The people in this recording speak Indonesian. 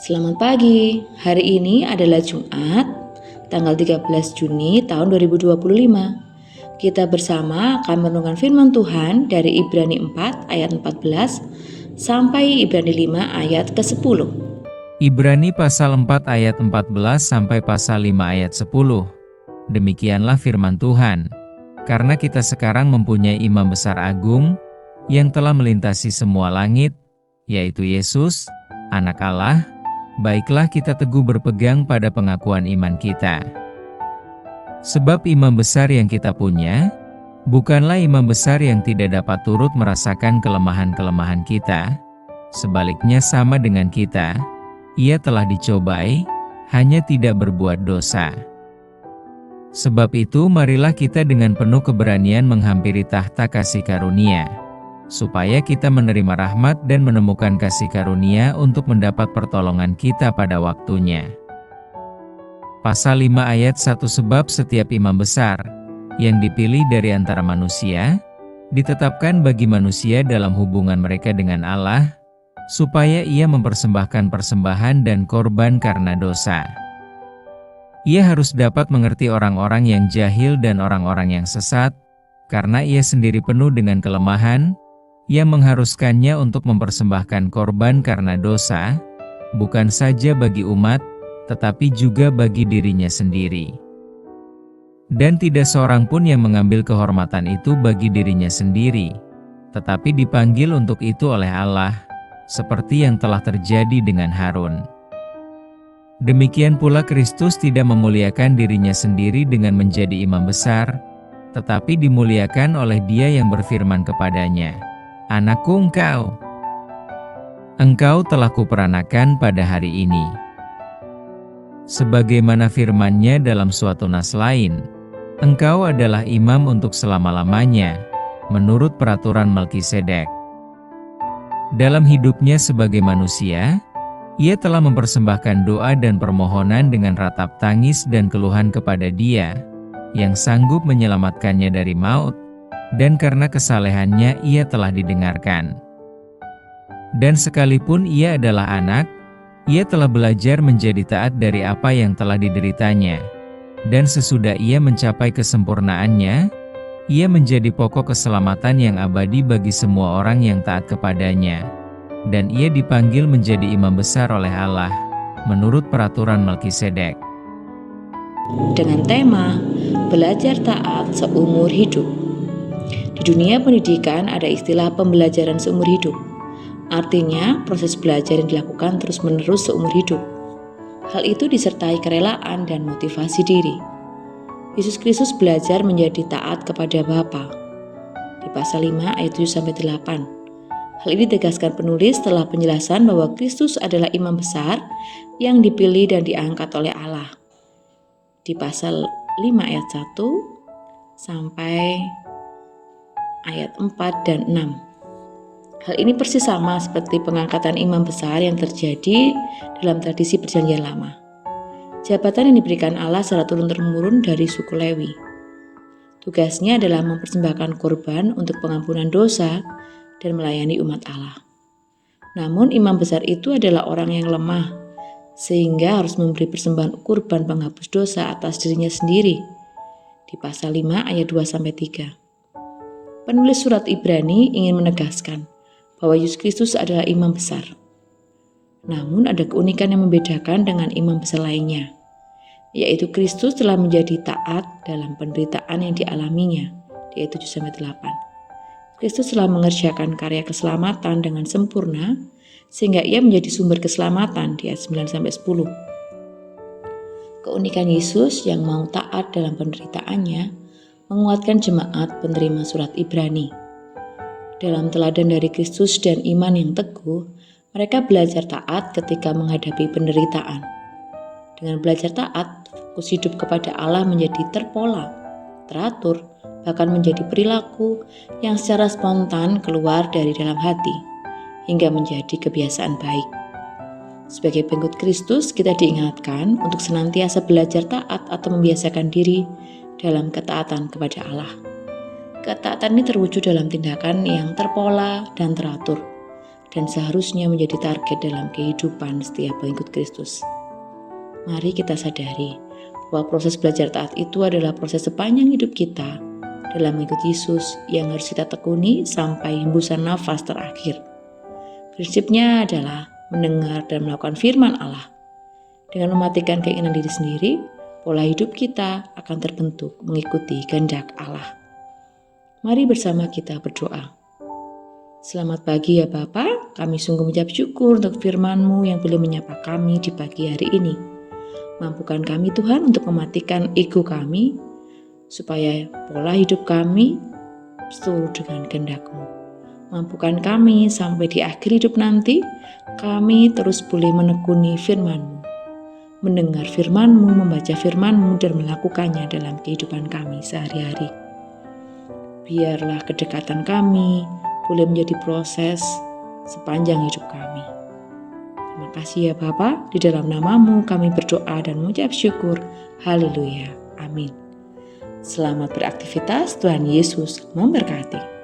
Selamat pagi, hari ini adalah Jumat, tanggal 13 Juni tahun 2025. Kita bersama akan merenungkan firman Tuhan dari Ibrani 4 ayat 14 sampai Ibrani 5 ayat ke-10. Ibrani pasal 4 ayat 14 sampai pasal 5 ayat 10. Demikianlah firman Tuhan. Karena kita sekarang mempunyai imam besar agung, yang telah melintasi semua langit, yaitu Yesus, Anak Allah, baiklah kita teguh berpegang pada pengakuan iman kita. Sebab imam besar yang kita punya, bukanlah imam besar yang tidak dapat turut merasakan kelemahan-kelemahan kita. Sebaliknya sama dengan kita, ia telah dicobai, hanya tidak berbuat dosa. Sebab itu marilah kita dengan penuh keberanian menghampiri tahta kasih karunia, supaya kita menerima rahmat dan menemukan kasih karunia untuk mendapat pertolongan kita pada waktunya. Pasal 5 ayat 1. Sebab setiap imam besar, yang dipilih dari antara manusia, ditetapkan bagi manusia dalam hubungan mereka dengan Allah, supaya ia mempersembahkan persembahan dan korban karena dosa. Ia harus dapat mengerti orang-orang yang jahil dan orang-orang yang sesat, karena ia sendiri penuh dengan kelemahan, yang mengharuskannya untuk mempersembahkan korban karena dosa, bukan saja bagi umat, tetapi juga bagi dirinya sendiri. Dan tidak seorang pun yang mengambil kehormatan itu bagi dirinya sendiri, tetapi dipanggil untuk itu oleh Allah, seperti yang telah terjadi dengan Harun. Demikian pula Kristus tidak memuliakan dirinya sendiri dengan menjadi imam besar, tetapi dimuliakan oleh Dia yang berfirman kepadanya, "Anakku engkau telah kuperanakan pada hari ini." Sebagaimana firman-Nya dalam suatu nas lain, "Engkau adalah imam untuk selama-lamanya, menurut peraturan Melkisedek." Dalam hidupnya sebagai manusia, ia telah mempersembahkan doa dan permohonan dengan ratap tangis dan keluhan kepada Dia, yang sanggup menyelamatkannya dari maut, dan karena kesalehannya ia telah didengarkan. Dan sekalipun ia adalah anak, ia telah belajar menjadi taat dari apa yang telah dideritanya. Dan sesudah ia mencapai kesempurnaannya, ia menjadi pokok keselamatan yang abadi bagi semua orang yang taat kepadanya. Dan ia dipanggil menjadi imam besar oleh Allah, menurut peraturan Melkisedek. Dengan tema, belajar taat seumur hidup. Di dunia pendidikan ada istilah pembelajaran seumur hidup. Artinya, proses belajar yang dilakukan terus-menerus seumur hidup. Hal itu disertai kerelaan dan motivasi diri. Yesus Kristus belajar menjadi taat kepada Bapa. Di pasal 5 ayat 7-8. Hal ini ditegaskan penulis setelah penjelasan bahwa Kristus adalah imam besar yang dipilih dan diangkat oleh Allah. Di pasal 5 ayat 1 sampai ayat 4 dan 6. Hal ini persis sama seperti pengangkatan imam besar yang terjadi dalam tradisi perjanjian lama. Jabatan yang diberikan Allah secara turun-temurun dari suku Lewi. Tugasnya adalah mempersembahkan korban untuk pengampunan dosa dan melayani umat Allah. Namun imam besar itu adalah orang yang lemah, sehingga harus memberi persembahan kurban penghapus dosa atas dirinya sendiri. Di pasal 5 ayat 2-3. Penulis surat Ibrani ingin menegaskan bahwa Yesus Kristus adalah imam besar. Namun ada keunikan yang membedakan dengan imam besar lainnya, yaitu Kristus telah menjadi taat dalam penderitaan yang dialaminya, di ayat 7-8. Kristus telah mengerjakan karya keselamatan dengan sempurna, sehingga ia menjadi sumber keselamatan, di ayat 9-10. Keunikan Yesus yang mau taat dalam penderitaannya menguatkan jemaat penerima surat Ibrani. Dalam teladan dari Kristus dan iman yang teguh, mereka belajar taat ketika menghadapi penderitaan. Dengan belajar taat, fokus hidup kepada Allah menjadi terpola, teratur, bahkan menjadi perilaku yang secara spontan keluar dari dalam hati, hingga menjadi kebiasaan baik. Sebagai pengikut Kristus, kita diingatkan untuk senantiasa belajar taat atau membiasakan diri dalam ketaatan kepada Allah. Ketaatan ini terwujud dalam tindakan yang terpola dan teratur, dan seharusnya menjadi target dalam kehidupan setiap pengikut Kristus. Mari kita sadari bahwa proses belajar taat itu adalah proses sepanjang hidup kita dalam mengikut Yesus yang harus kita tekuni sampai hembusan nafas terakhir. Prinsipnya adalah mendengar dan melakukan firman Allah. Dengan mematikan keinginan diri sendiri, pola hidup kita akan terbentuk mengikuti kehendak Allah. Mari bersama kita berdoa. Selamat pagi ya Bapa, kami sungguh mengucap syukur untuk firman-Mu yang boleh menyapa kami di pagi hari ini. Mampukan kami Tuhan untuk mematikan ego kami, supaya pola hidup kami seturut dengan kehendak-Mu. Mampukan kami sampai di akhir hidup nanti, kami terus boleh menekuni firman-Mu, mendengar firman-Mu, membaca firman-Mu, dan melakukannya dalam kehidupan kami sehari-hari. Biarlah kedekatan kami boleh menjadi proses sepanjang hidup kami. Terima kasih ya Bapa, di dalam nama-Mu kami berdoa dan mengucap syukur. Haleluya. Amin. Selamat beraktivitas, Tuhan Yesus memberkati.